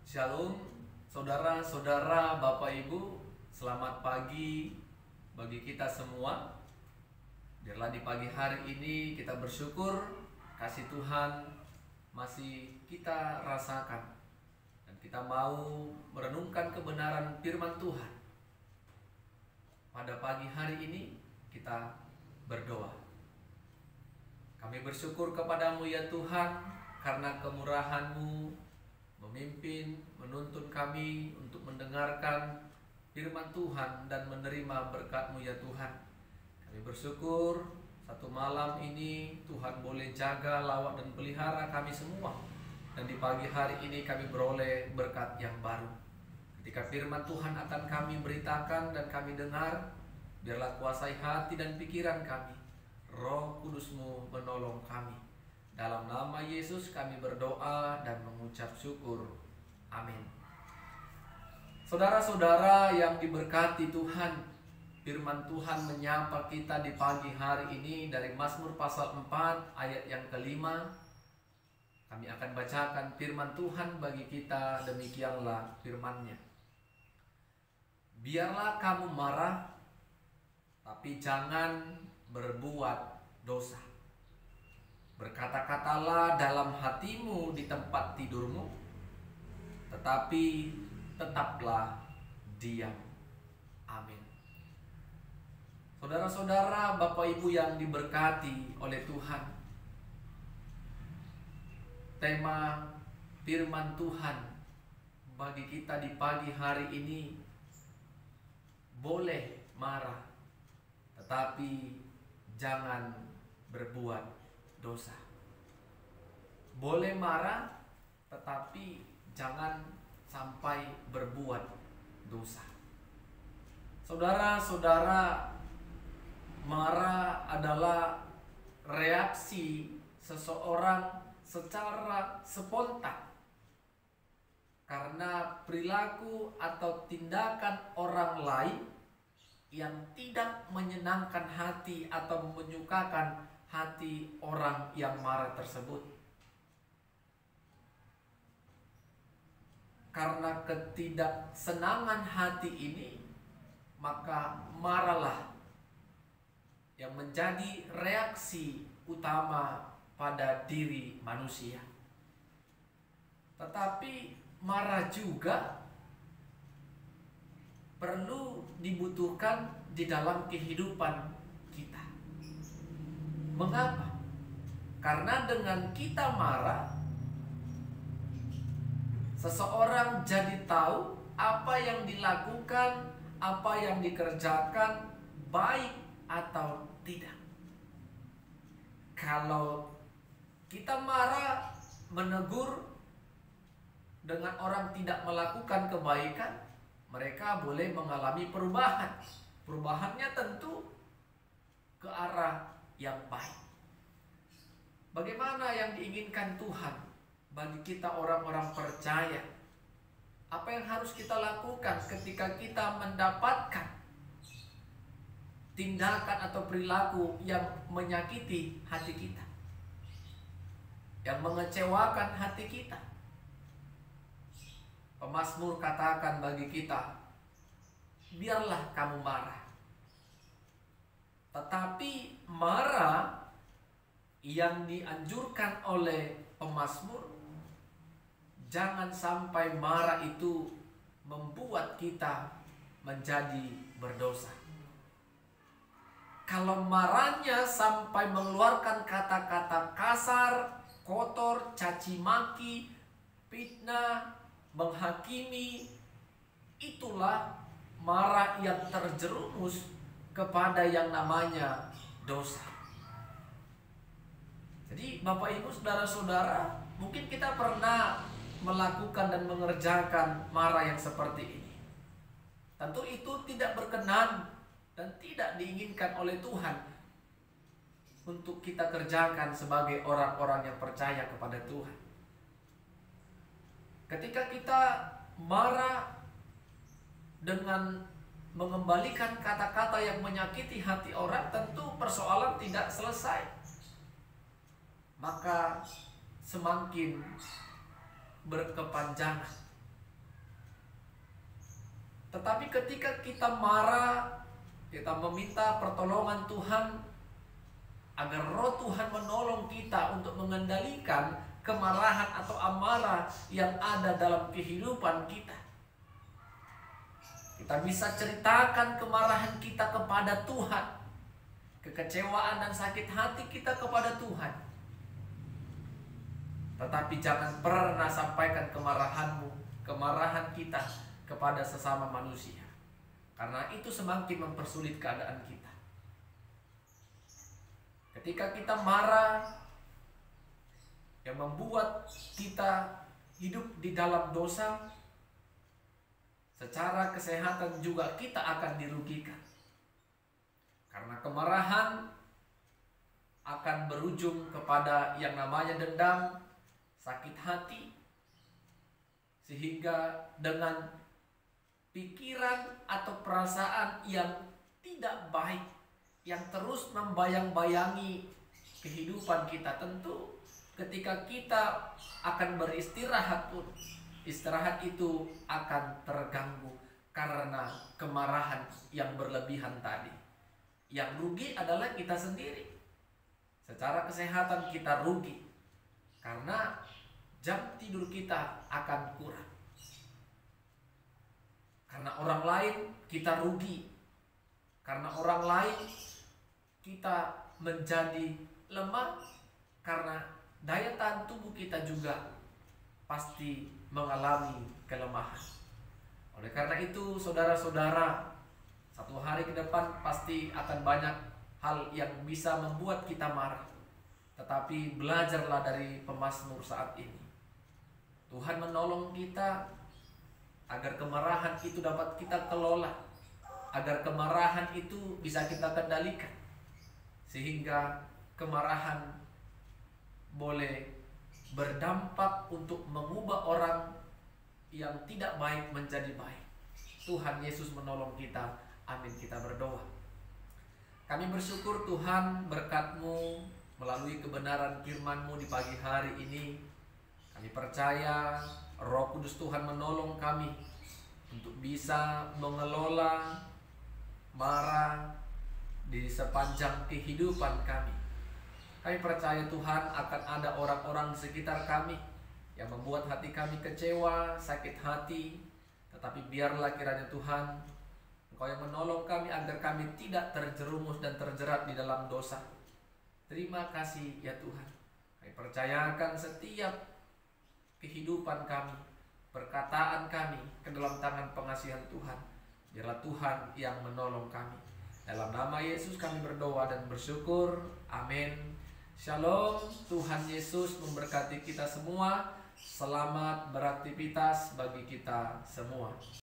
Shalom, saudara-saudara, Bapak Ibu, selamat pagi bagi kita semua. Biarlah di pagi hari ini kita bersyukur kasih Tuhan masih kita rasakan, dan kita mau merenungkan kebenaran firman Tuhan. Pada pagi hari ini kita berdoa. Kami bersyukur kepadamu ya Tuhan, karena kemurahan-Mu memimpin, menuntun kami untuk mendengarkan firman Tuhan dan menerima berkat-Mu ya Tuhan. Kami bersyukur satu malam ini Tuhan boleh jaga, lawat dan pelihara kami semua. Dan di pagi hari ini kami beroleh berkat yang baru. Ketika firman Tuhan akan kami beritakan dan kami dengar, biarlah kuasai hati dan pikiran kami. Roh Kudus-Mu menolong kami. Dalam nama Yesus kami berdoa dan mengucap syukur. Amin. Saudara-saudara yang diberkati Tuhan, firman Tuhan menyapa kita di pagi hari ini dari Mazmur pasal 4 ayat yang kelima. Kami akan bacakan firman Tuhan bagi kita, demikianlah firman-Nya. Biarlah kamu marah, tapi jangan berbuat dosa. Berkata-katalah dalam hatimu di tempat tidurmu, tetapi tetaplah diam. Amin. Saudara-saudara, Bapak Ibu yang diberkati oleh Tuhan, tema firman Tuhan bagi kita di pagi hari ini, boleh marah, tetapi jangan berbuat dosa. Boleh marah, tetapi jangan sampai berbuat dosa. Saudara-saudara, marah adalah reaksi seseorang secara spontan karena perilaku atau tindakan orang lain yang tidak menyenangkan hati atau menyukakan hati orang yang marah tersebut. Karena ketidaksenangan hati ini, maka marahlah yang menjadi reaksi utama pada diri manusia. Tetapi marah juga perlu dibutuhkan di dalam kehidupan kita. Mengapa? Karena dengan kita marah, seseorang jadi tahu apa yang dilakukan, apa yang dikerjakan baik atau tidak. Kalau kita marah, menegur dengan orang tidak melakukan kebaikan, mereka boleh mengalami perubahan. Perubahannya tentu ke arah yang baik. Bagaimana yang diinginkan Tuhan bagi kita orang-orang percaya? Apa yang harus kita lakukan ketika kita mendapatkan tindakan atau perilaku yang menyakiti hati kita, yang mengecewakan hati kita? Pemazmur katakan bagi kita, biarlah kamu marah. Tetapi marah yang dianjurkan oleh pemazmur, jangan sampai marah itu membuat kita menjadi berdosa. Kalau marahnya sampai mengeluarkan kata-kata kasar, kotor, caci maki, fitnah, menghakimi, itulah marah yang terjerumus kepada yang namanya dosa. Jadi Bapak Ibu saudara-saudara, mungkin kita pernah melakukan dan mengerjakan marah yang seperti ini. Tentu itu tidak berkenan dan tidak diinginkan oleh Tuhan untuk kita kerjakan sebagai orang-orang yang percaya kepada Tuhan. Ketika kita marah dengan mengembalikan kata-kata yang menyakiti hati orang, tentu persoalan tidak selesai. Maka semakin berkepanjangan. Tetapi ketika kita marah, kita meminta pertolongan Tuhan agar roh Tuhan menolong kita untuk mengendalikan kemarahan atau amarah yang ada dalam kehidupan kita. Kita bisa ceritakan kemarahan kita kepada Tuhan, kekecewaan dan sakit hati kita kepada Tuhan. Tetapi jangan pernah sampaikan kemarahan kita kepada sesama manusia, karena itu semakin mempersulit keadaan kita. Ketika kita marah, yang membuat kita hidup di dalam dosa, secara kesehatan juga kita akan dirugikan. Karena kemarahan akan berujung kepada yang namanya dendam, sakit hati, sehingga dengan pikiran atau perasaan yang tidak baik, yang terus membayang-bayangi kehidupan kita, tentu ketika kita akan beristirahat pun, istirahat itu akan terganggu karena kemarahan yang berlebihan tadi. Yang rugi adalah kita sendiri. Secara kesehatan kita rugi karena jam tidur kita akan kurang. Karena orang lain kita rugi. Karena orang lain kita menjadi lemah. Karena daya tahan tubuh kita juga pasti mengalami kelemahan. Oleh karena itu, saudara-saudara, satu hari ke depan pasti akan banyak hal yang bisa membuat kita marah. Tetapi belajarlah dari pemazmur saat ini. Tuhan menolong kita agar kemarahan itu dapat kita kelola, agar kemarahan itu bisa kita kendalikan, sehingga kemarahan boleh berdampak untuk mengubah orang yang tidak baik menjadi baik. Tuhan Yesus menolong kita. Amin. Kita berdoa. Kami bersyukur Tuhan, berkat-Mu melalui kebenaran firman-Mu di pagi hari ini. Kami percaya Roh Kudus Tuhan menolong kami untuk bisa mengelola marah di sepanjang kehidupan kami. Kami percaya Tuhan akan ada orang-orang di sekitar kami yang membuat hati kami kecewa, sakit hati. Tetapi biarlah kiranya Tuhan, Engkau yang menolong kami agar kami tidak terjerumus dan terjerat di dalam dosa. Terima kasih ya Tuhan. Kami percayakan setiap kehidupan kami, perkataan kami ke dalam tangan pengasihan Tuhan. Biarlah Tuhan yang menolong kami. Dalam nama Yesus kami berdoa dan bersyukur. Amin. Shalom. Tuhan Yesus memberkati kita semua. Selamat beraktivitas bagi kita semua.